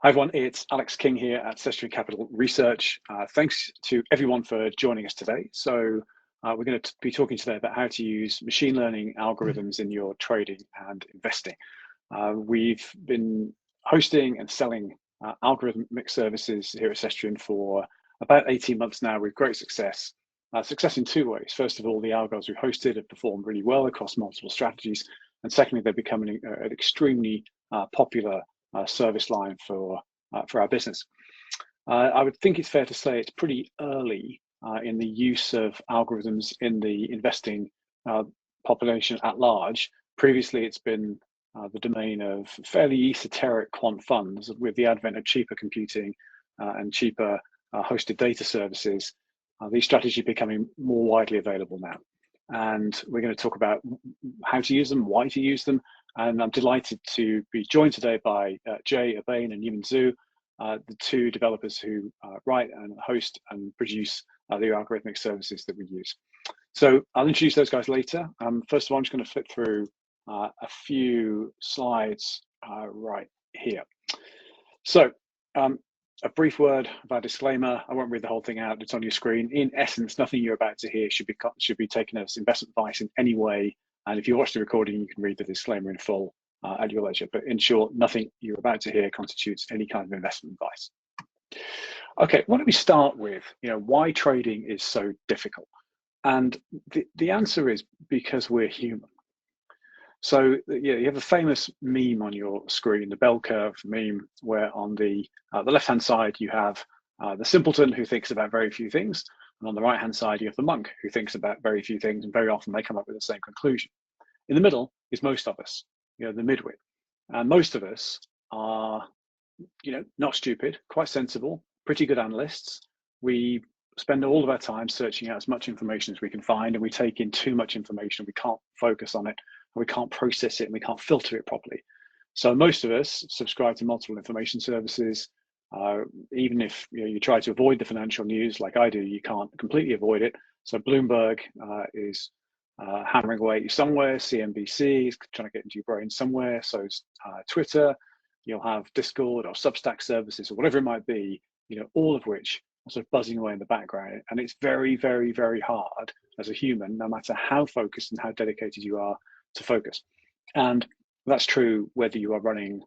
Hi everyone, it's Alex King here at Sestry Capital Research. Thanks to everyone for joining us today. We're going to be talking today about how to use machine learning algorithms in your trading and investing. We've been hosting and selling algorithmic services here at Sestrian for about 18 months now with great success. Success in two ways. First of all, the algos we've hosted have performed really well across multiple strategies. And secondly, they're becoming an extremely popular service line for our business. I would think it's fair to say it's pretty early in the use of algorithms in the investing population at large. Previously, it's been the domain of fairly esoteric quant funds. With the advent of cheaper computing and cheaper hosted data services, these strategies are becoming more widely available now. And we're going to talk about how to use them, why to use them. And I'm delighted to be joined today by Jay Urbane and Yumin Zhu, the two developers who write and host and produce the algorithmic services that we use. So I'll introduce those guys later. First of all, I'm just going to flip through a few slides right here. So a brief word about disclaimer. I won't read the whole thing out. It's on your screen. In essence, nothing you're about to hear should be taken as investment advice in any way. And if you watch the recording, you can read the disclaimer in full at your leisure. But in short, nothing you're about to hear constitutes any kind of investment advice. Okay, why don't we start with, why trading is so difficult? And the answer is because we're human. So you have a famous meme on your screen, the bell curve meme, where on the left-hand side you have the simpleton who thinks about very few things, and on the right-hand side you have the monk who thinks about very few things, and very often they come up with the same conclusion. In the middle is most of us, the midwit, and most of us are, not stupid, quite sensible, pretty good analysts. We spend all of our time searching out as much information as we can find, and we take in too much information. We can't focus on it. We can't process it, and we can't filter it properly. So most of us subscribe to multiple information services. Even if you try to avoid the financial news like I do, you can't completely avoid it. So Bloomberg is hammering away at you somewhere. CNBC is trying to get into your brain somewhere. So Twitter, you'll have Discord or Substack services or whatever it might be, all of which are sort of buzzing away in the background. And it's very, very, very hard as a human, no matter how focused and how dedicated you are, to focus. And that's true whether you are running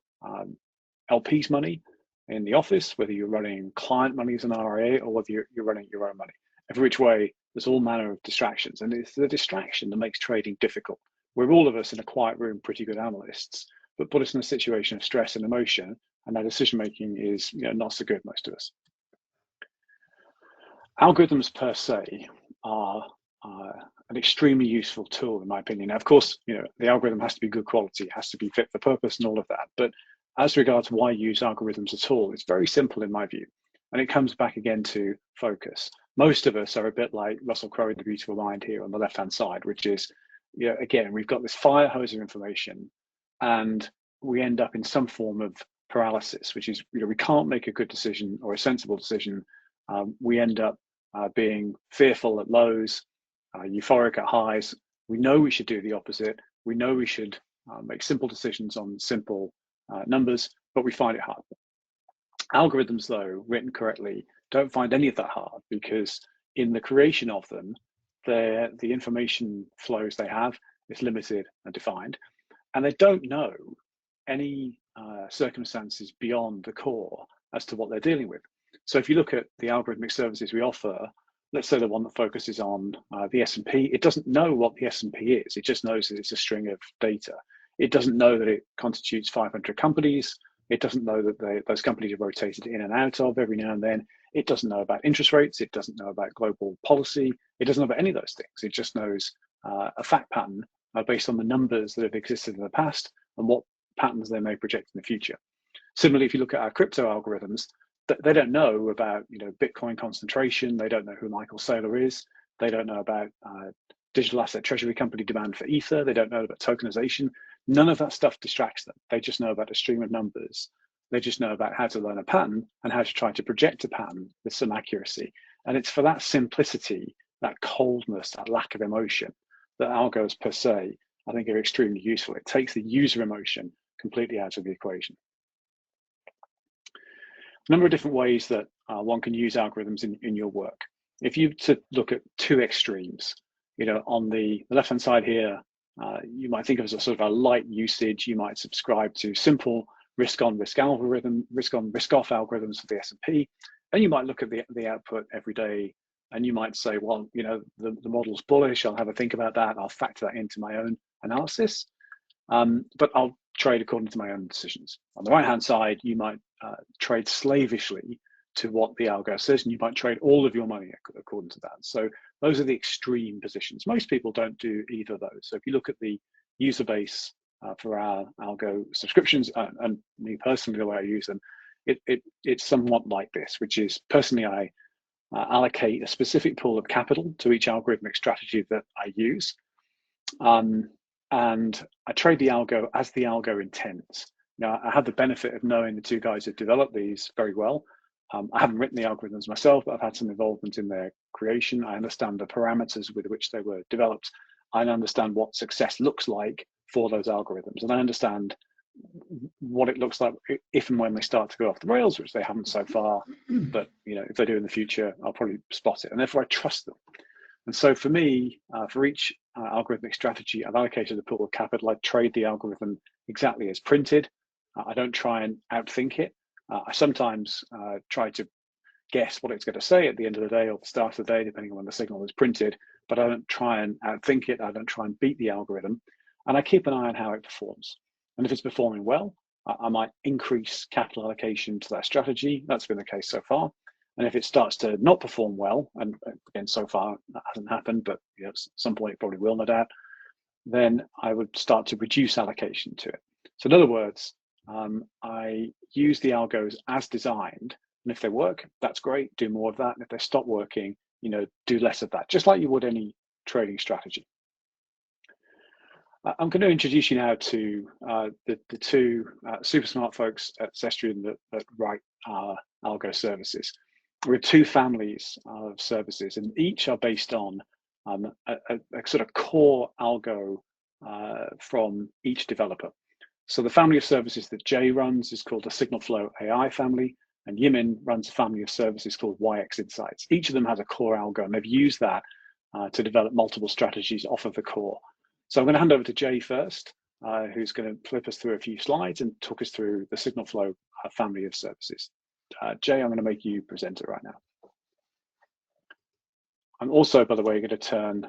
LP's money in the office, whether you're running client money as an RIA, or whether you're running your own money. Every which way, there's all manner of distractions. And it's the distraction that makes trading difficult. We're all of us in a quiet room, pretty good analysts, but put us in a situation of stress and emotion, and our decision-making is not so good, most of us. Algorithms per se are an extremely useful tool, in my opinion. Now, of course, the algorithm has to be good quality, has to be fit for purpose and all of that. But as regards why use algorithms at all, it's very simple in my view. And it comes back again to focus. Most of us are a bit like Russell Crowe in The Beautiful Mind here on the left-hand side, which is, again, we've got this fire hose of information and we end up in some form of paralysis, which is, we can't make a good decision or a sensible decision. We end up being fearful at lows, euphoric at highs. We know we should do the opposite. We know we should make simple decisions on simple numbers, but we find it hard. Algorithms, though, written correctly, don't find any of that hard, because in the creation of them, the information flows they have is limited and defined, and they don't know any circumstances beyond the core as to what they're dealing with. So if you look at the algorithmic services we offer, let's say the one that focuses on the S&P, it doesn't know what the S&P is. It just knows that it's a string of data. It doesn't know that it constitutes 500 companies. It doesn't know that those companies are rotated in and out of every now and then. It doesn't know about interest rates. It doesn't know about global policy. It doesn't know about any of those things. It just knows a fact pattern based on the numbers that have existed in the past and what patterns they may project in the future. Similarly, if you look at our crypto algorithms, they don't know about Bitcoin concentration. They don't know who Michael Saylor is. They don't know about digital asset treasury company demand for Ether. They don't know about tokenization. None of that stuff distracts them. They just know about a stream of numbers. They just know about how to learn a pattern and how to try to project a pattern with some accuracy. And it's for that simplicity, that coldness, that lack of emotion, that algos per se, I think, are extremely useful. It takes the user emotion completely out of the equation. a number of different ways that one can use algorithms in your work. If you to look at two extremes, on the left-hand side here, you might think of as a sort of a light usage. You might subscribe to simple risk-on, risk-off algorithms for the S&P, and you might look at the output every day, and you might say, well, the model's bullish. I'll have a think about that. I'll factor that into my own analysis, but I'll trade according to my own decisions. On the right-hand side, you might trade slavishly to what the algo says, and you might trade all of your money according to that. So those are the extreme positions. Most people don't do either of those. So if you look at the user base for our algo subscriptions, and me personally, the way I use them, it's somewhat like this, which is personally I allocate a specific pool of capital to each algorithmic strategy that I use. And I trade the algo as the algo intends. Now, I have the benefit of knowing the two guys who developed these very well. I haven't written the algorithms myself, but I've had some involvement in their creation. I understand the parameters with which they were developed. I understand what success looks like for those algorithms. And I understand what it looks like if and when they start to go off the rails, which they haven't so far. But if they do in the future, I'll probably spot it. And therefore, I trust them. And so for me, for each algorithmic strategy, I've allocated a pool of capital. I trade the algorithm exactly as printed. I don't try and outthink it. I sometimes try to guess what it's going to say at the end of the day or the start of the day, depending on when the signal is printed, but I don't try and outthink it. I don't try and beat the algorithm, and I keep an eye on how it performs. And if it's performing well, I might increase capital allocation to that strategy. That's been the case so far. And if it starts to not perform well, and again, so far that hasn't happened, but at some point it probably will, no doubt, then I would start to reduce allocation to it. So in other words, I use the algos as designed, and if they work, that's great, do more of that. And if they stop working, do less of that, just like you would any trading strategy. I'm going to introduce you now to the two super smart folks at Cestrium that write our algo services. We have two families of services, and each are based on a sort of core algo from each developer. So the family of services that Jay runs is called the Signalflow AI family, and Yimin runs a family of services called YX Insights. Each of them has a core algo, and they've used that to develop multiple strategies off of the core. So I'm going to hand over to Jay first, who's going to flip us through a few slides and talk us through the Signalflow family of services. Jay, I'm going to make you presenter right now. I'm also, by the way, going to turn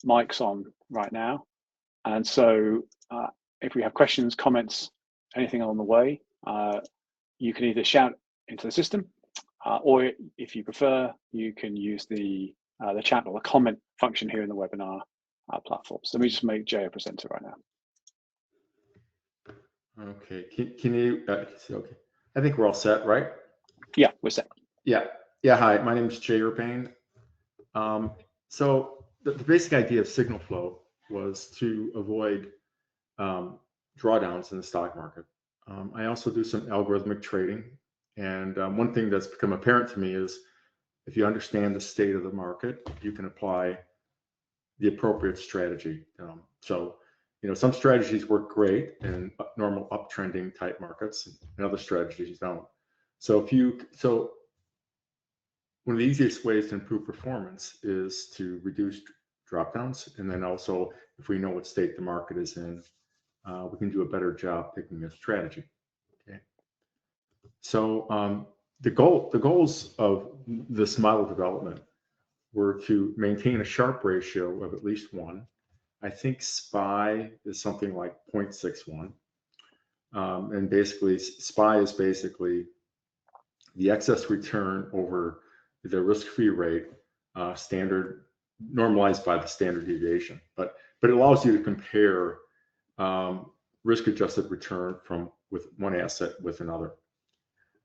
mics on right now. And so if we have questions, comments, anything along the way, you can either shout into the system, or if you prefer, you can use the chat or the comment function here in the webinar platform. So let me just make Jay a presenter right now. Okay, can you, okay. I think we're all set, right? Yeah, we're set. Yeah, hi, my name is Jay Urbane. So the basic idea of Signalflow was to avoid drawdowns in the stock market. I also do some algorithmic trading. And one thing that's become apparent to me is if you understand the state of the market, you can apply the appropriate strategy. So, some strategies work great in normal uptrending type markets, and other strategies don't. So one of the easiest ways to improve performance is to reduce dropdowns, and then also if we know what state the market is in, we can do a better job picking a strategy. Okay. So the goals of this model development were to maintain a Sharpe ratio of at least 1. I think SPY is something like 0.61. And basically, SPY is basically the excess return over the risk-free rate, standard normalized by the standard deviation. But it allows you to compare risk-adjusted return with one asset with another.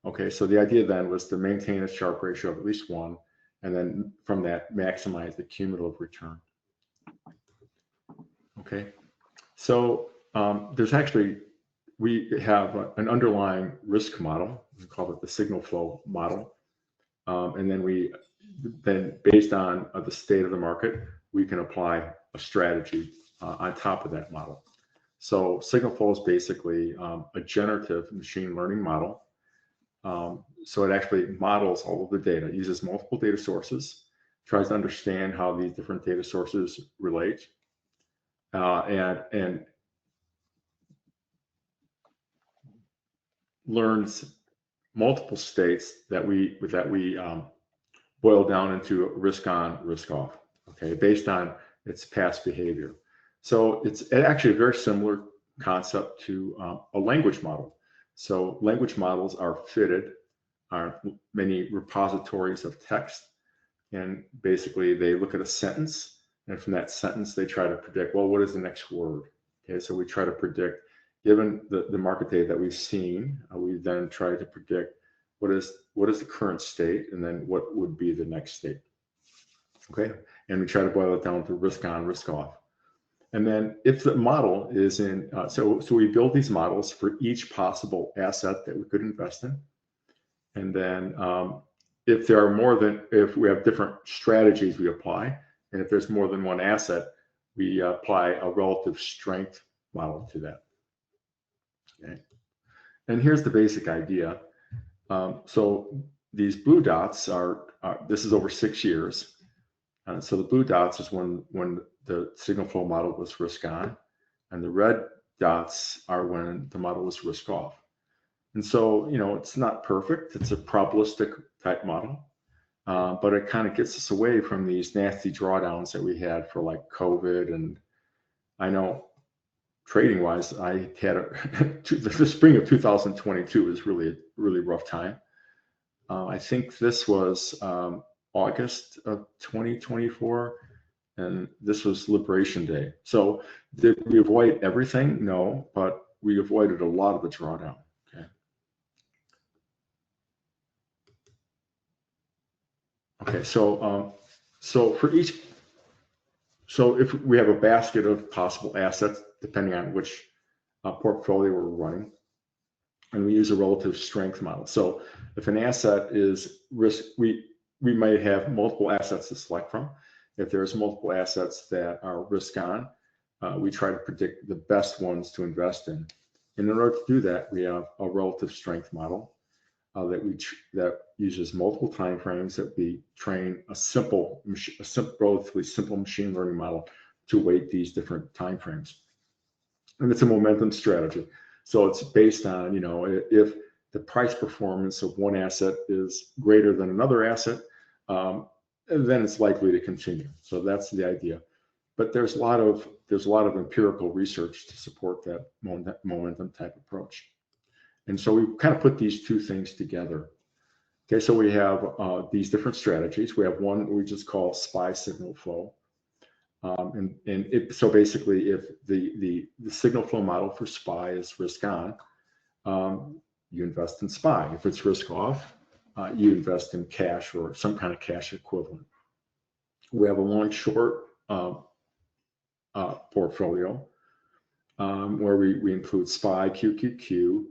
Okay, so the idea then was to maintain a Sharpe ratio of at least 1, and then from that maximize the cumulative return. Okay, so we have an underlying risk model. We call it the Signalflow model, and then based on the state of the market, we can apply a strategy on top of that model. So Signalflow is basically a generative machine learning model. So it actually models all of the data, uses multiple data sources, tries to understand how these different data sources relate, and learns multiple states that we boil down into risk on, risk off, okay, based on its past behavior. So it's actually a very similar concept to a language model. So language models are fitted on many repositories of text, and basically they look at a sentence, and from that sentence they try to predict, well, what is the next word? Okay, so we try to predict, given the market data that we've seen, we then try to predict what is the current state, and then what would be the next state. Okay, and we try to boil it down to risk on, risk off. And then if the model is in, so we build these models for each possible asset that we could invest in. And then if we have different strategies we apply, and if there's more than one asset, we apply a relative strength model to that. Okay. And here's the basic idea. So these blue dots this is over 6 years. So the blue dots is when the signal flow model was risk on, and the red dots are when the model was risk off. And so, it's not perfect. It's a probabilistic type model, but it kind of gets us away from these nasty drawdowns that we had for like COVID. And I know trading wise, I had the spring of 2022 was really rough time. I think this was August of 2024, and this was Liberation Day. So did we avoid everything? No, but we avoided a lot of the drawdown. Okay, so if we have a basket of possible assets, depending on which portfolio we're running, and we use a relative strength model. So if an asset is risk, we might have multiple assets to select from. If there's multiple assets that are risk on, we try to predict the best ones to invest in. And in order to do that, we have a relative strength model that uses multiple time frames, that we train a relatively simple machine learning model to weight these different time frames. And it's a momentum strategy. So it's based on, if the price performance of one asset is greater than another asset, then it's likely to continue. So that's the idea. But there's a lot of empirical research to support that momentum type approach. And so we kind of put these two things together. Okay, so we have these different strategies. We have one we just call SPY signal flow. So basically, if the signal flow model for SPY is risk on, you invest in SPY. If it's risk off, you invest in cash or some kind of cash equivalent. We have a long short portfolio where we include SPY, QQQ,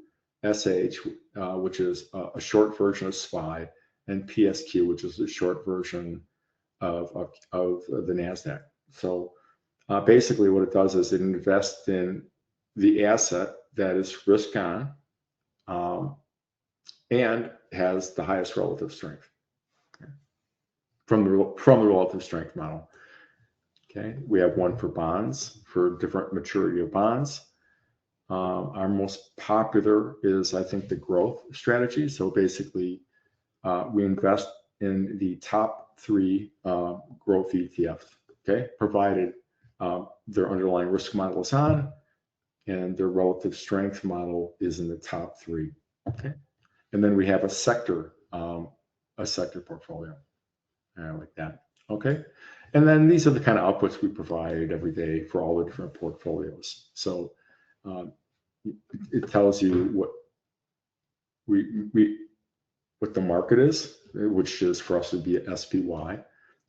SH, which is a short version of SPY, and PSQ, which is a short version of the NASDAQ. So basically what it does is it invests in the asset that is risk on and has the highest relative strength, okay, from the relative strength model. Okay, we have one for bonds, for different maturity of bonds. Our most popular is, I think, the growth strategy. So basically, we invest in the top 3 growth ETFs, okay, provided their underlying risk model is on and their relative strength model is in the top 3, okay. And then we have a sector portfolio, like that, okay. And then these are the kind of outputs we provide every day for all the different portfolios. So it tells you what the market is, which is for us would be SPY,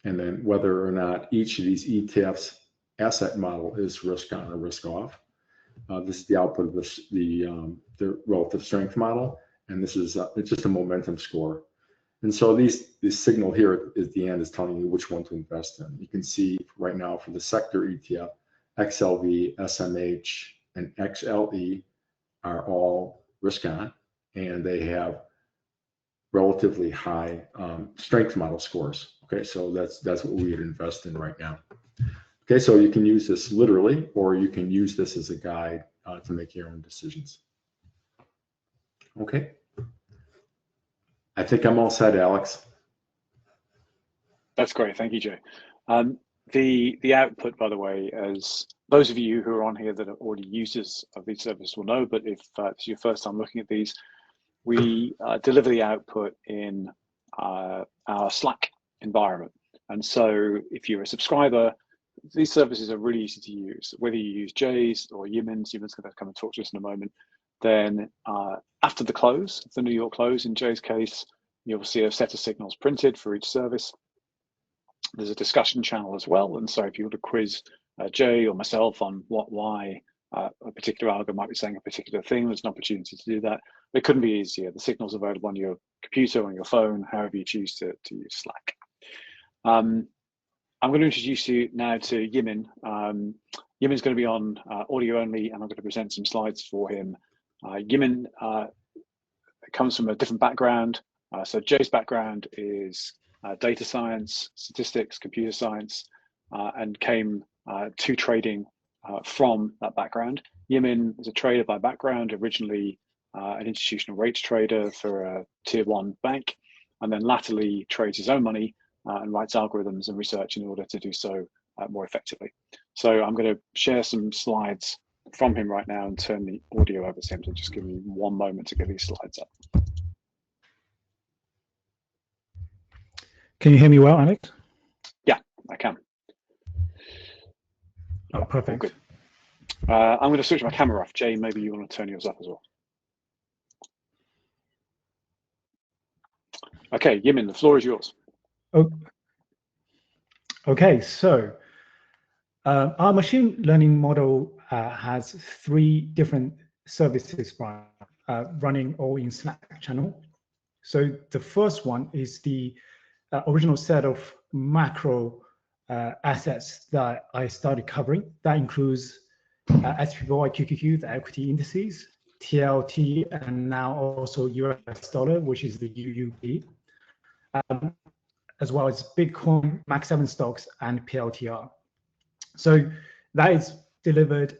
and then whether or not each of these ETFs asset model is risk on or risk off. This is the output of the relative strength model, and this is it's just a momentum score. And so this signal here at the end is telling you which one to invest in. You can see right now for the sector ETF, XLV, SMH, and XLE are all risk on, and they have relatively high strength model scores. Okay, so that's what we would invest in right now. Okay, so you can use this literally, or you can use this as a guide to make your own decisions. Okay, I think I'm all set, Alex. That's great. Thank you, Joe. The output, by the way, as those of you who are on here that are already users of these services will know, but if it's your first time looking at these, we deliver the output in our Slack environment. And so if you're a subscriber, these services are really easy to use. Whether you use Jay's or Yimin's going to come and talk to us in a moment. Then after the close, the New York close, in Jay's case, you'll see a set of signals printed for each service. There's a discussion channel as well. And so if you were to quiz Jay or myself on why a particular algo might be saying a particular thing, there's an opportunity to do that. It couldn't be easier. The signal's available on your computer, on your phone, however you choose to use Slack. I'm going to introduce you now to Yimin. Yimin's going to be on audio only, and I'm going to present some slides for him. Yimin comes from a different background. So Jay's background is data science, statistics, computer science, and came to trading from that background. Yimin is a trader by background, originally an institutional rates trader for a tier 1 bank, and then latterly trades his own money and writes algorithms and research in order to do so more effectively. So I'm going to share some slides from him right now and turn the audio over to him. So just give me one moment to get these slides up. Can you hear me well, Alex? Yeah, I can. Oh, perfect. Good. I'm going to switch my camera off. Jay, maybe you want to turn yours up as well. Okay, Yimin, the floor is yours. Oh, okay, so our machine learning model has 3 different services running all in Slack channel. So the first one is the original set of macro assets that I started covering. That includes SPY, QQQ, the equity indices, TLT, and now also US dollar, which is the UUP, as well as Bitcoin, Max 7 stocks, and PLTR. So that is delivered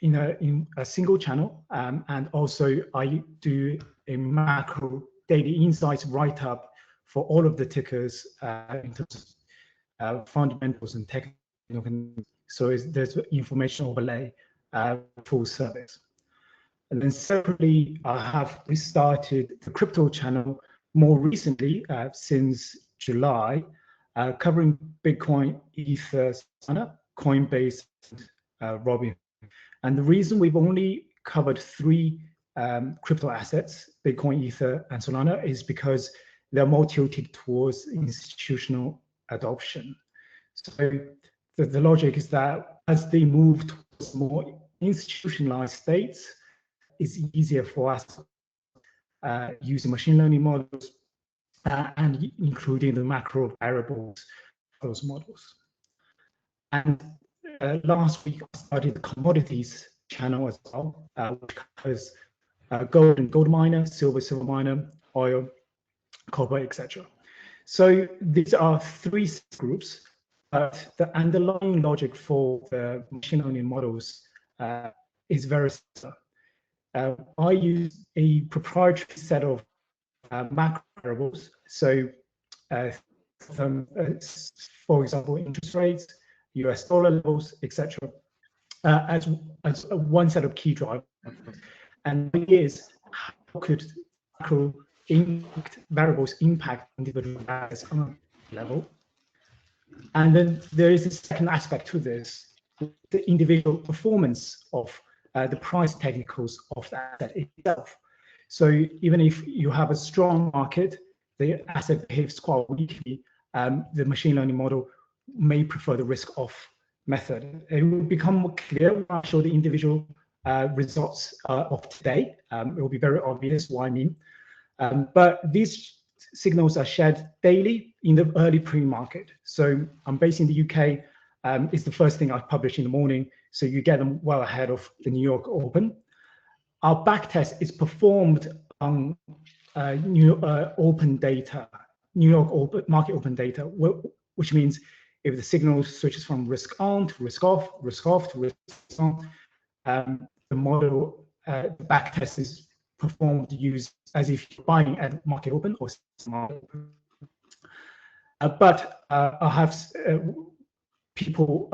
in a single channel, and also I do a macro daily insights write-up for all of the tickers in terms of fundamentals and technical. So there's information overlay full service. And then separately, I have restarted the crypto channel more recently since July, covering Bitcoin, Ether, Solana, Coinbase, Robinhood. And the reason we've only covered 3 crypto assets, Bitcoin, Ether, and Solana, is because they're more tilted towards institutional adoption. So the logic is that as they move towards more institutionalized states, it's easier for us using machine learning models and including the macro variables of those models. And last week, I started the commodities channel as well, which covers gold and gold miner, silver miner, oil, copper, etc. So these are 3 groups, but the underlying logic for the machine learning models is very similar. I use a proprietary set of macro variables. So, for example, interest rates, US dollar levels, etc., as one set of key drivers. And the idea is, how could macro variables impact individual assets on a level? And then there is a second aspect to this, the individual performance of the price technicals of the asset itself. So even if you have a strong market, the asset behaves quite weakly, the machine learning model may prefer the risk-off method. It will become more clear when I show the individual results of today. It will be very obvious what I mean. But these signals are shared daily in the early pre-market. So I'm based in the UK. It's the first thing I publish in the morning, so you get them well ahead of the New York Open. Our backtest is performed on open data, New York open, market open data, which means if the signal switches from risk on to risk off, risk off to risk on, the model, the back test is performed used as if you're buying at market open or market open. But I have people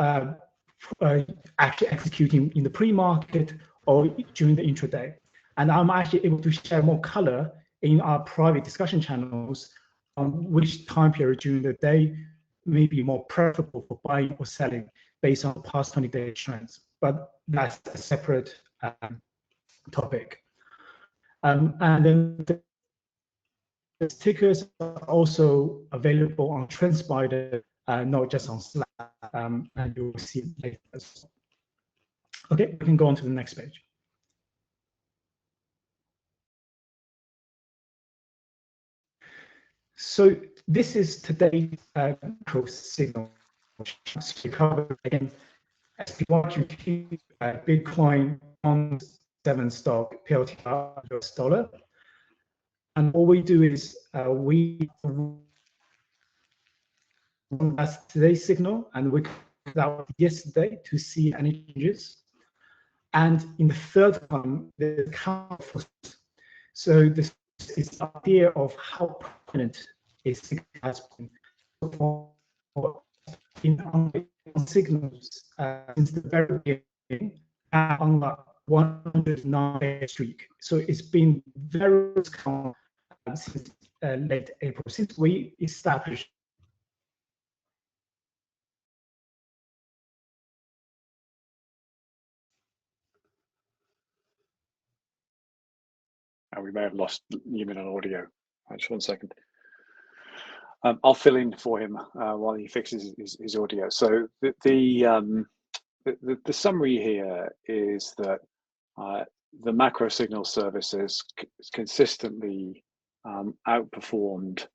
actually executing in the pre-market or during the intraday. And I'm actually able to share more color in our private discussion channels on which time period during the day may be more preferable for buying or selling based on past 20-day trends. But that's a separate topic. And then the stickers are also available on TrendSpider, not just on Slack, and you'll see it later as well. Okay, we can go on to the next page. So this is today's macro signal. We cover again SPY, Bitcoin, on 7 stock, PLTR, US dollar. And all we do is we as today's signal, and we did that yesterday to see any changes. And in the third one, the count. So this is the idea of how prominent a signal has been in signals since the very beginning on a 109-day streak. So it's been very strong since late April, since we established. We may have lost Yumin on audio. Just 1 second. I'll fill in for him while he fixes his audio. So the summary here is that the macro signal services consistently outperformed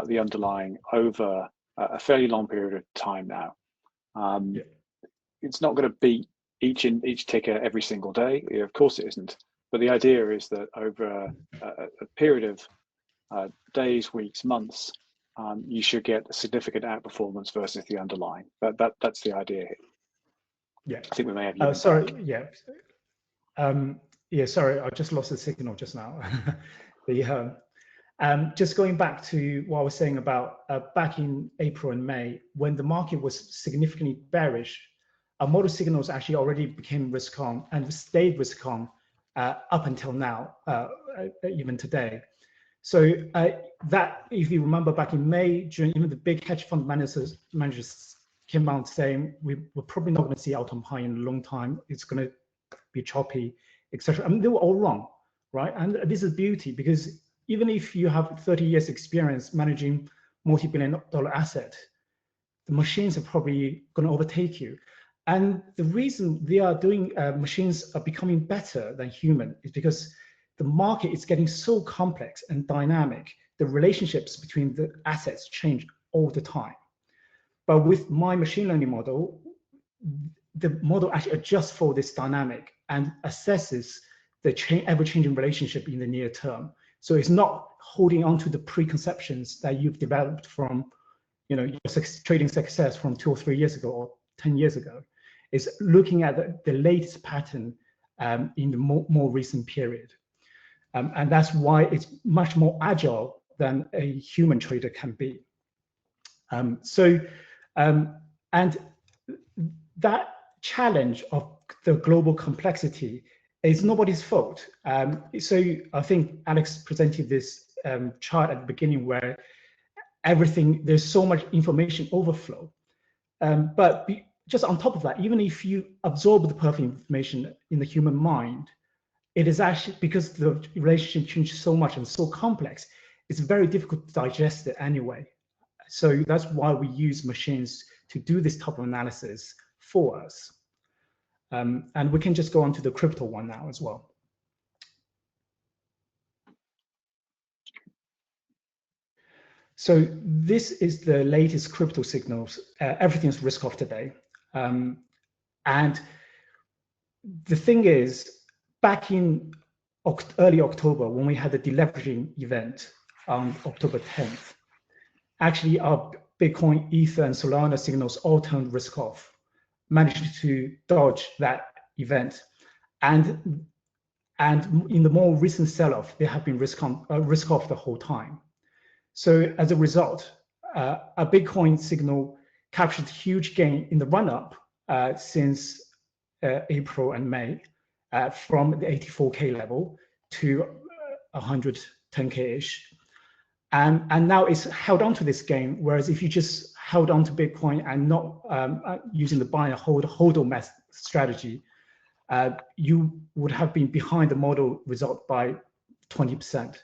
the underlying over a fairly long period of time now. It's not going to beat each ticker every single day. Of course it isn't. But the idea is that over a period of days, weeks, months, you should get a significant outperformance versus the underlying. That's the idea here. Yeah, I think we may have. Sorry, yeah, yeah. Sorry, I just lost the signal just now. Just going back to what I was saying about back in April and May, when the market was significantly bearish, our model signals actually already became risk on and stayed risk on up until now, even today. So that, if you remember back in May, during even the big hedge fund managers came out saying we're probably not going to see all-time high in a long time. It's going to be choppy, etc. I mean, they were all wrong, right? And this is beauty, because even if you have 30 years experience managing multi-billion-dollar asset, the machines are probably going to overtake you. And the reason they are doing, machines are becoming better than human is because the market is getting so complex and dynamic. The relationships between the assets change all the time. But with my machine learning model, the model actually adjusts for this dynamic and assesses the ever-changing relationship in the near term. So it's not holding on to the preconceptions that you've developed from, your trading success from 2 or 3 years ago or 10 years ago. It's looking at the latest pattern in the more recent period. And that's why it's much more agile than a human trader can be. And that challenge of the global complexity is nobody's fault. So I think Alex presented this chart at the beginning where there's so much information overflow. But just on top of that, even if you absorb the perfect information in the human mind, it is actually, because the relationship changes so much and so complex, it's very difficult to digest it anyway. So that's why we use machines to do this type of analysis for us. And we can just go on to the crypto one now as well. So this is the latest crypto signals. Everything's risk off today. And the thing is, back in early October, when we had the deleveraging event on October 10th, actually our Bitcoin, Ether, and Solana signals all turned risk off, managed to dodge that event. And in the more recent sell-off, they have been risk off the whole time. So as a result, a Bitcoin signal captured huge gain in the run-up since April and May, from the 84K level to 110K-ish. And now it's held on to this gain, whereas if you just held on to Bitcoin and not using the buy and hold or mess strategy, you would have been behind the model result by 20%.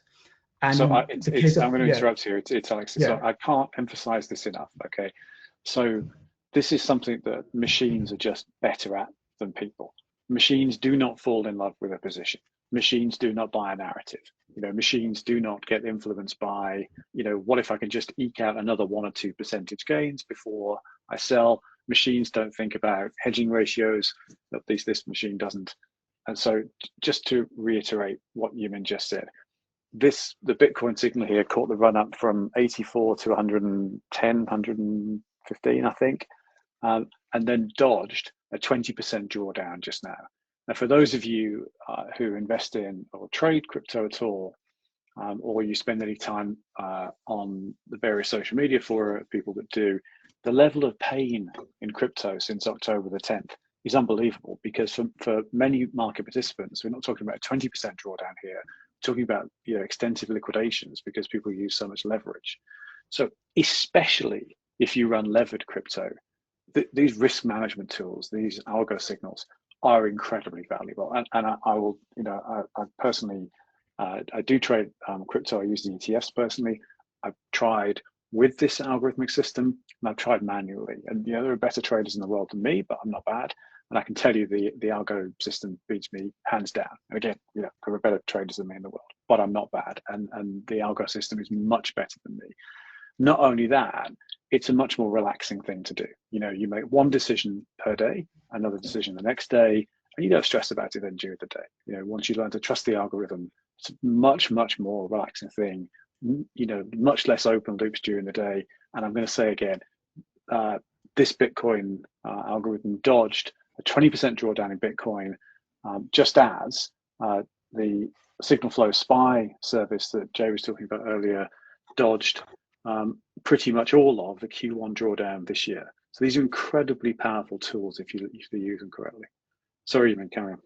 And so I'm going to interrupt here. It's Alex. Yeah. So I can't emphasize this enough. Okay, so this is something that machines are just better at than people. Machines do not fall in love with a position. Machines do not buy a narrative. Machines do not get influenced by, what if I can just eke out another 1 or 2 percentage gains before I sell. Machines don't think about hedging ratios, at least this machine doesn't. And so just to reiterate what Yumin just said, the Bitcoin signal here caught the run up from 84 to 110, 115, I think, and then dodged a 20% drawdown just now. Now, for those of you who invest in or trade crypto at all, or you spend any time on the various social media for people that do, the level of pain in crypto since October the 10th is unbelievable, because for many market participants, we're not talking about a 20% drawdown here, we're talking about extensive liquidations because people use so much leverage. So especially if you run levered crypto, these risk management tools, these algo signals, are incredibly valuable. And I will, I personally, I do trade crypto. I use the ETFs personally. I've tried with this algorithmic system, and I've tried manually. And there are better traders in the world than me, but I'm not bad. And I can tell you the algo system beats me hands down. And again, there are better traders than me in the world, but I'm not bad. And the algo system is much better than me. Not only that, it's a much more relaxing thing to do. You make one decision per day, another decision the next day, and you don't stress about it then during the day. Once you learn to trust the algorithm, it's a much, much more relaxing thing. Much less open loops during the day. And I'm going to say again, this Bitcoin algorithm dodged a 20% drawdown in Bitcoin, just as the Signal Flow SPY service that Jay was talking about earlier dodged pretty much all of the Q1 drawdown this year. So these are incredibly powerful tools if you use them correctly. Sorry, you mean carry on.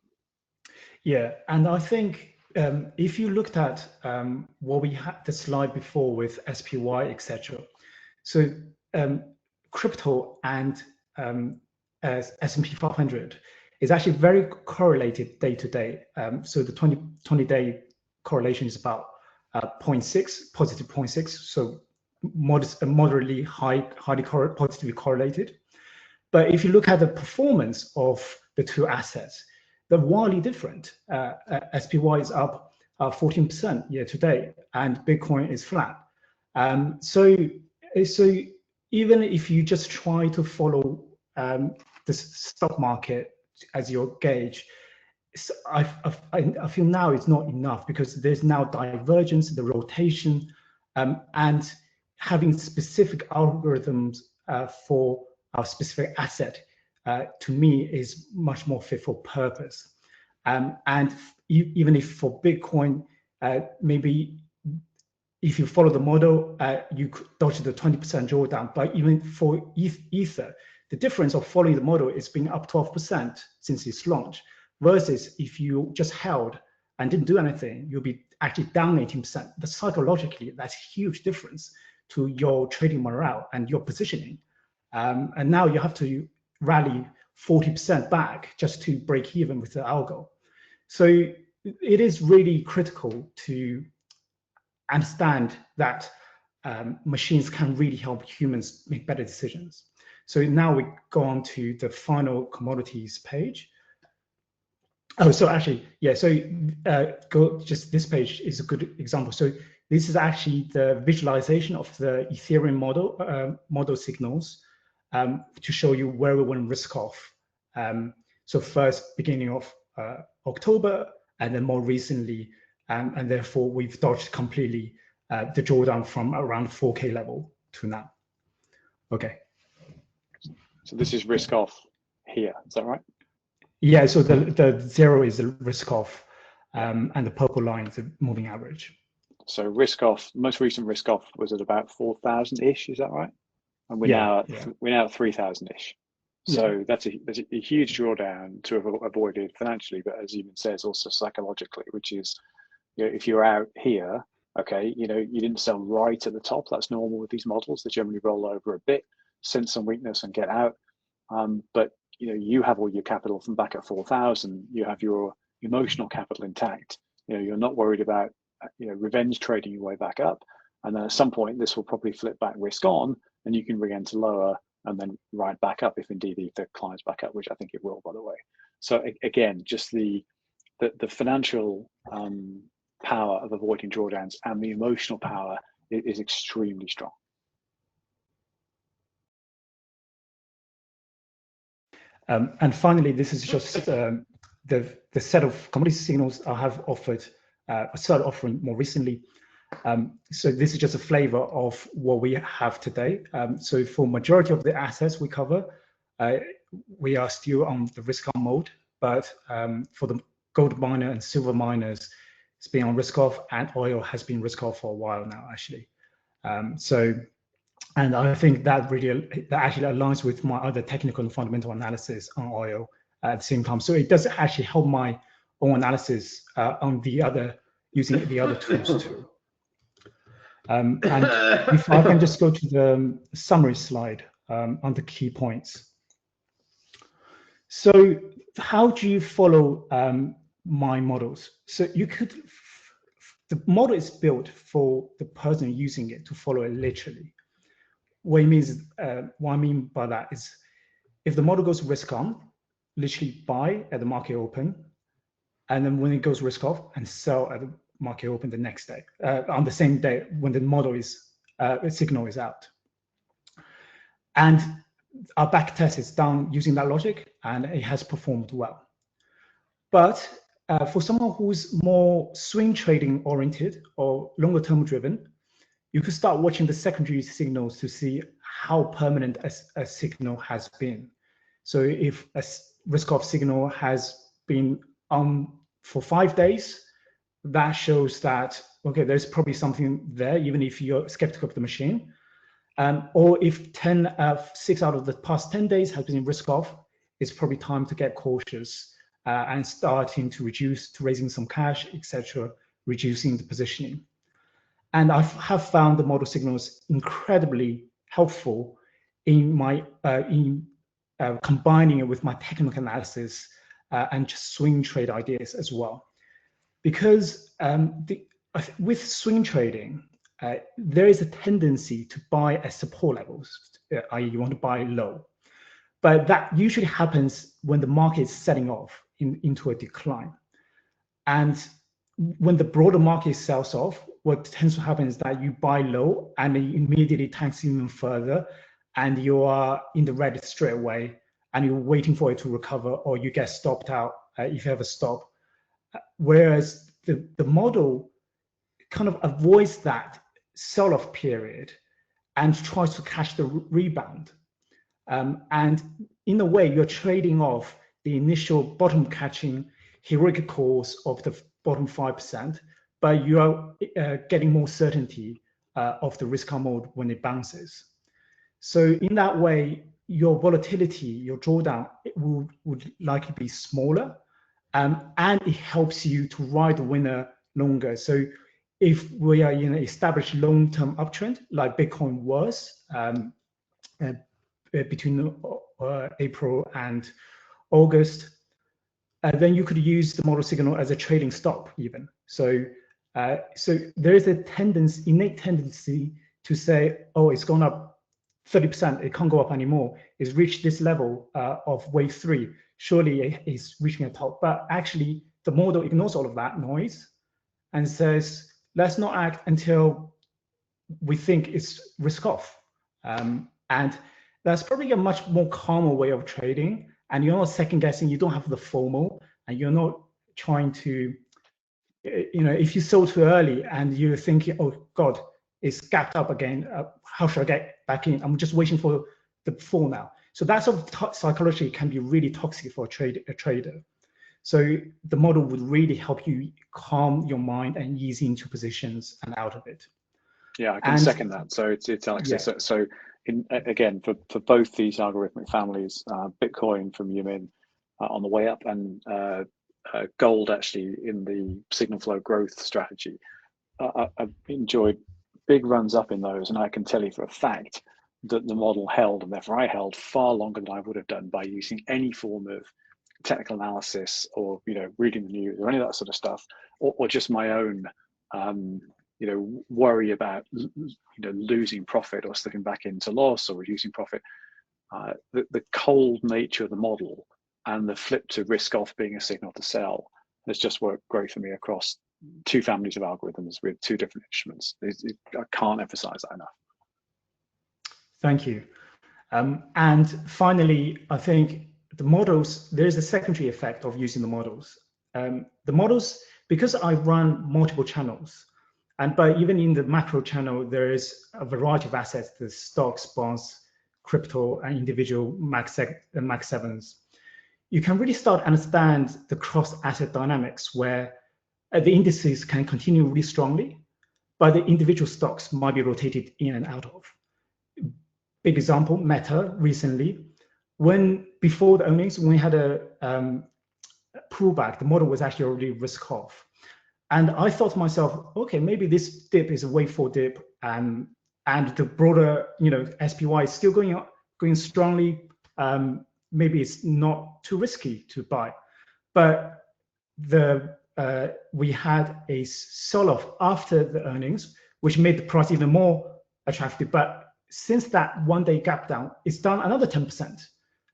Yeah, and I think if you looked at what we had the slide before with SPY, etc. So crypto and S&P 500 is actually very correlated day to day. So the 20-day correlation is about 0.6, positive 0.6. So moderately highly positively correlated. But if you look at the performance of the two assets, they're wildly different. SPY is up 14% year to date, and Bitcoin is flat. So even if you just try to follow the stock market as your gauge, I feel now it's not enough, because there's now divergence, the rotation, and having specific algorithms for our specific asset, to me, is much more fit for purpose. And even if for Bitcoin, maybe if you follow the model, you could dodge the 20% drawdown. But even for Ether, the difference of following the model is being up 12% since its launch, versus if you just held and didn't do anything, you'll be actually down 18%. But psychologically, that's a huge difference to your trading morale and your positioning. And now you have to rally 40% back just to break even with the algo. So it is really critical to understand that machines can really help humans make better decisions. So now we go on to the final commodities page. Oh, so actually, yeah, so just this page is a good example. So this is actually the visualization of the Ethereum model signals to show you where we want to risk off. So first, beginning of October, and then more recently, and therefore we've dodged completely the drawdown from around 4K level to now. Okay. So this is risk off here, is that right? Yeah, so the zero is the risk off, and the purple line is the moving average. So risk off, most recent risk off was at about 4,000-ish, is that right? And we're now at 3,000-ish. So that's a huge drawdown to have avoided financially, but as Eamon says, also psychologically, which is, if you're out here, okay, you didn't sell right at the top. That's normal with these models. They generally roll over a bit, sense some weakness and get out. But you have all your capital from back at 4,000. You have your emotional capital intact. You're not worried about revenge trading your way back up. And then at some point, this will probably flip back risk on, and you can re-enter lower and then ride back up if indeed the climbs back up, which I think it will, by the way. So again, just the financial power of avoiding drawdowns and the emotional power is extremely strong. And finally, this is just the set of commodity signals I have offered, started offering more recently. So this is just a flavor of what we have today. So for majority of the assets we cover, we are still on the risk on mode, but for the gold miner and silver miners, it's been on risk off, and oil has been risk off for a while now, actually. And I think that actually aligns with my other technical and fundamental analysis on oil at the same time. So it does actually help my own analysis on using the other tools too. And if I can just go to the summary slide on the key points. So how do you follow my models? So the model is built for the person using it to follow it literally. What I mean by that is, if the model goes risk on, literally buy at the market open, and then when it goes risk off, and sell at the market open the next day, on the same day when the model signal is out. And our back test is done using that logic, and it has performed well. But for someone who's more swing trading oriented or longer term driven, you could start watching the secondary signals to see how permanent a signal has been. So if a risk-off signal has been on for 5 days, that shows that, okay, there's probably something there, even if you're skeptical of the machine. Or if 6 out of the past 10 days has been risk-off, it's probably time to get cautious and starting to raising some cash, etc., reducing the positioning. And I have found the model signals incredibly helpful in my combining it with my technical analysis and just swing trade ideas as well. Because with swing trading, there is a tendency to buy at support levels, i.e. you want to buy low. But that usually happens when the market is setting off into a decline. And when the broader market sells off, what tends to happen is that you buy low and it immediately tanks even further, and you are in the red straight away, and you're waiting for it to recover, or you get stopped out if you have a stop. Whereas the model kind of avoids that sell-off period and tries to catch the rebound. And in a way, you're trading off the initial bottom catching heroic calls of the bottom 5%, but you are getting more certainty of the risk on mode when it bounces. So in that way, your volatility, your drawdown, would likely be smaller, and it helps you to ride the winner longer. So if we are in an established long-term uptrend, like Bitcoin was between April and August, then you could use the model signal as a trading stop even. So there is a innate tendency to say, oh, it's gone up 30%, it can't go up anymore. It's reached this level of wave 3. Surely it's reaching a top. But actually, the model ignores all of that noise and says, let's not act until we think it's risk off. And that's probably a much more calmer way of trading. And you're not second guessing, you don't have the FOMO, and you're not trying to if you sold too early and you're thinking, oh God, it's gapped up again, how should I get back in? I'm just waiting for the fall now. So that sort of psychology can be really toxic for a trader. So the model would really help you calm your mind and ease into positions and out of it. Yeah, I can second that. So it's Alex. Yeah. So again, for both these algorithmic families, Bitcoin from Yumin on the way up, and gold actually in the signal flow growth strategy, I've enjoyed big runs up in those, and I can tell you for a fact that the model held, and therefore I held far longer than I would have done by using any form of technical analysis or reading the news or any of that sort of stuff, or just my own worry about losing profit or slipping back into loss or reducing profit. The cold nature of the model and the flip to risk off being a signal to sell has just worked great for me across two families of algorithms with two different instruments. I can't emphasize that enough. Thank you. And finally, I think the models, there is a secondary effect of using the models. The models, because I run multiple channels, but even in the macro channel, there is a variety of assets, the stocks, bonds, crypto, and individual Max 7s. You can really start to understand the cross-asset dynamics where the indices can continue really strongly, but the individual stocks might be rotated in and out of. Big example, Meta recently, before the earnings, when we had a pullback, the model was actually already risk off. And I thought to myself, okay, maybe this dip is a wait for dip, and the broader, SPY is still going strongly. Maybe it's not too risky to buy. But we had a sell-off after the earnings, which made the price even more attractive. But since that one-day gap down, it's down another 10%,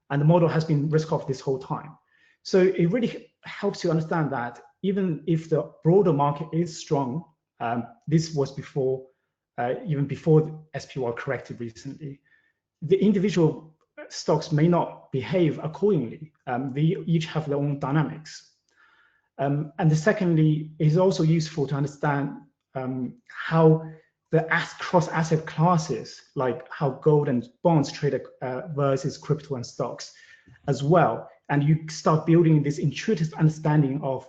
and the model has been risk-off this whole time. So it really helps you understand that even if the broader market is strong, this was before, even before the SPY corrected recently, the individual stocks may not behave accordingly. They each have their own dynamics. And secondly, it's also useful to understand how the cross-asset classes, like how gold and bonds trade versus crypto and stocks as well. And you start building this intuitive understanding of,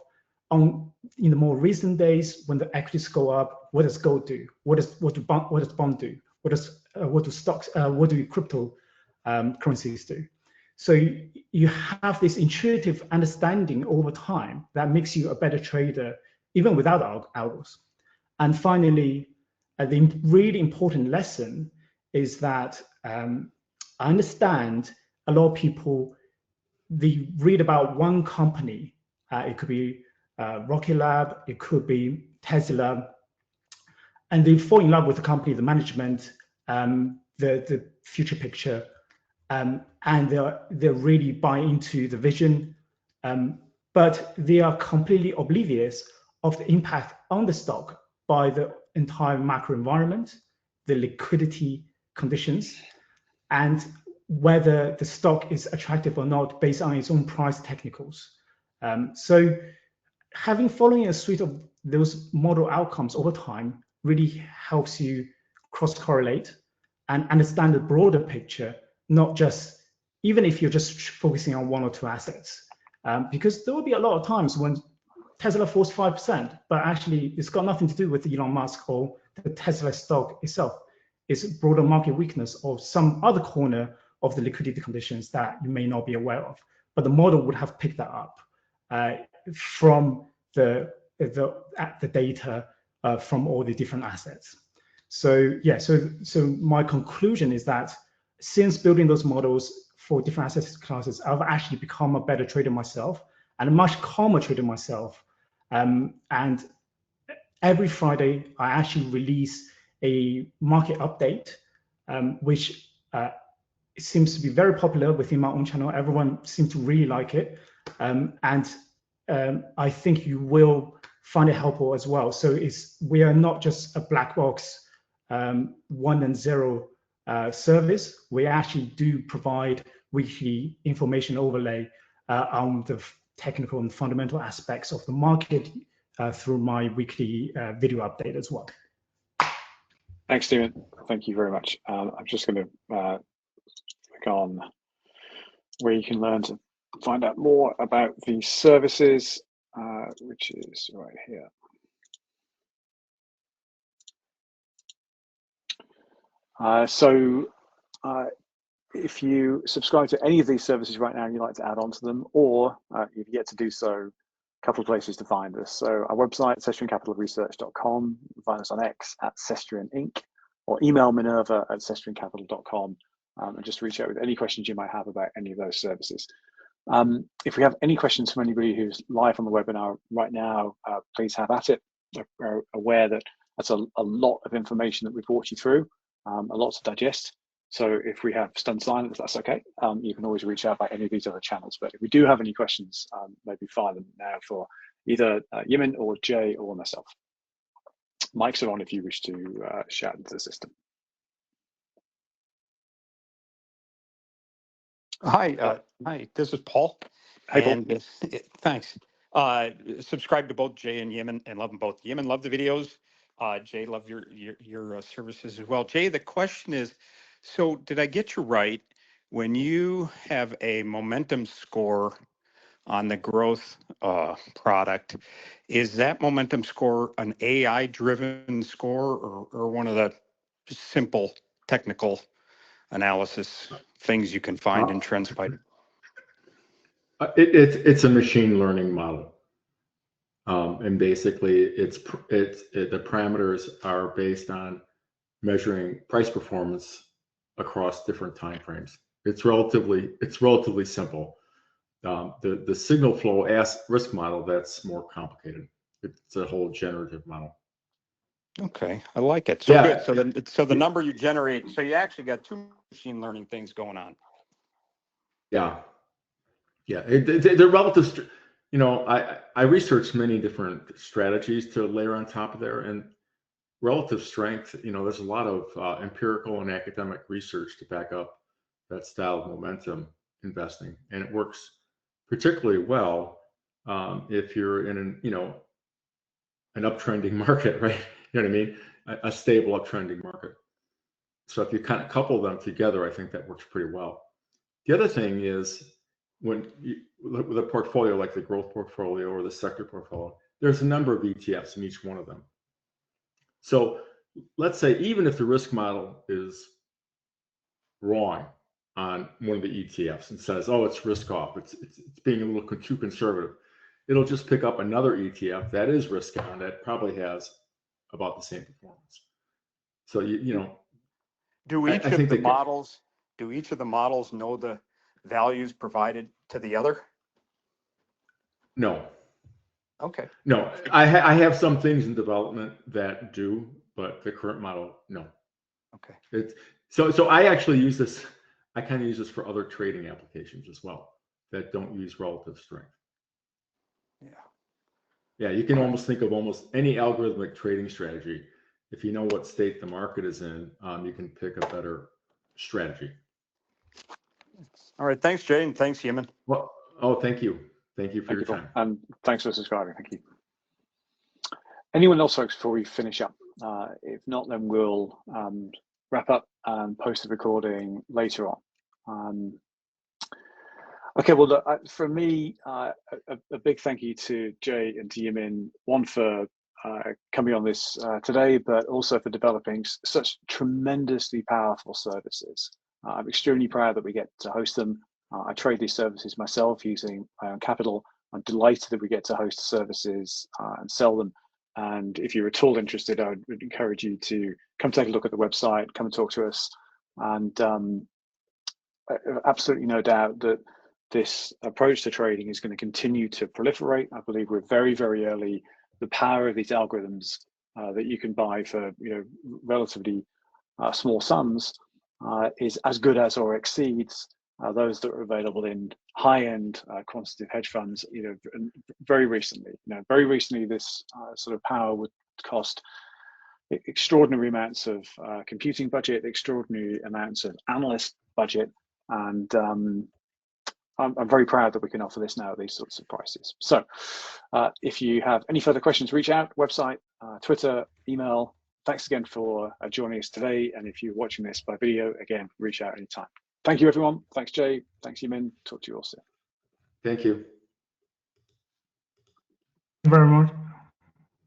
in the more recent days, when the equities go up, what does gold do? What does bond do? What do crypto currencies do? So you have this intuitive understanding over time that makes you a better trader, even without algos. And finally, the really important lesson is that I understand a lot of people, they read about one company. It could be Rocket Lab, it could be Tesla, and they fall in love with the company, the management, the future picture, and they really buy into the vision, but they are completely oblivious of the impact on the stock by the entire macro environment, the liquidity conditions, and whether the stock is attractive or not based on its own price technicals. So following a suite of those model outcomes over time really helps you cross-correlate and understand the broader picture, not just, even if you're just focusing on one or two assets. Because there will be a lot of times when Tesla falls 5%, but actually it's got nothing to do with Elon Musk or the Tesla stock itself. It's broader market weakness or some other corner of the liquidity conditions that you may not be aware of. But the model would have picked that up from the data from all the different assets. So yeah, so my conclusion is that since building those models for different asset classes, I've actually become a better trader myself and a much calmer trader myself. And every Friday, I actually release a market update, which seems to be very popular within my own channel. Everyone seems to really like it. I think you will find it helpful as well. So we are not just a black box 1 and 0 service. We actually do provide weekly information overlay on the technical and fundamental aspects of the market through my weekly video update as well. Thanks, Stephen. Thank you very much. I'm just going to click on where you can learn to find out more about the services, which is right here. If you subscribe to any of these services right now and you'd like to add on to them, or you've yet to do so, a couple of places to find us. So our website, cestriancapitalresearch.com, find us on X at Cestrian Inc., or email minerva@cestriancapital.com, and just reach out with any questions you might have about any of those services. If we have any questions from anybody who's live on the webinar right now, please have at it. We're aware that that's a lot of information that we've walked you through, a lot to digest. So if we have stunned silence, that's okay. You can always reach out by any of these other channels. But if we do have any questions, maybe fire them now for either Yimin or Jay or myself. Mics are on if you wish to shout into the system. Hi, this is Paul. Hey, Paul. And thanks. Subscribe to both Jay and Yimin and love them both. Yimin, love the videos. Jay, love your services as well. Jay, the question is, so did I get you right when you have a momentum score on the growth product? Is that momentum score an AI-driven score or one of the simple technical analysis things you can find in TrendSpider? It's a machine learning model, and basically the parameters are based on measuring price performance across different time frames. It's relatively simple. The signal flow risk model, that's more complicated. It's a whole generative model. Okay, I like it. So yeah. Good. So the number you generate, so you actually got two machine learning things going on. Yeah. They're relative. You know, I researched many different strategies to layer on top of there, and relative strength. You know, there's a lot of empirical and academic research to back up that style of momentum investing, and it works particularly well if you're in an uptrending market, right? You know what I mean? A stable uptrending market. So if you kind of couple them together, I think that works pretty well. The other thing is with a portfolio like the growth portfolio or the sector portfolio, there's a number of ETFs in each one of them. So let's say even if the risk model is wrong on one of the ETFs and says, oh, it's risk off, it's being a little too conservative, it'll just pick up another ETF that is risk on that probably has about the same performance. So you know, do each of the models know the values provided to the other? No. Okay. No, I have some things in development that do, but the current model, no. Okay. So I actually use this. I kind of use this for other trading applications as well that don't use relative strength. Yeah. Yeah, you can almost think of almost any algorithmic trading strategy. If you know what state the market is in, you can pick a better strategy. All right. Thanks, Jay, and thanks, Yimin. Well, thank you. Thank you for your time. And thanks for subscribing. Thank you. Anyone else, folks, before we finish up? If not, then we'll wrap up and post the recording later on. Okay, well, look, for me, a big thank you to Jay and to Yimin, one for coming on this today, but also for developing such tremendously powerful services. I'm extremely proud that we get to host them. I trade these services myself using my own capital. I'm delighted that we get to host services and sell them. And if you're at all interested, I would encourage you to come take a look at the website, come and talk to us. And absolutely no doubt that this approach to trading is going to continue to proliferate. I believe we're very, very early. The power of these algorithms that you can buy for relatively small sums is as good as or exceeds those that are available in high-end quantitative hedge funds. Very recently, this sort of power would cost extraordinary amounts of computing budget, extraordinary amounts of analyst budget, and I'm very proud that we can offer this now at these sorts of prices. So if you have any further questions, reach out, website, Twitter, email. Thanks again for joining us today. And if you're watching this by video, again, reach out anytime. Thank you, everyone. Thanks, Jay. Thanks, Yimin. Talk to you all soon. Thank you. Very much.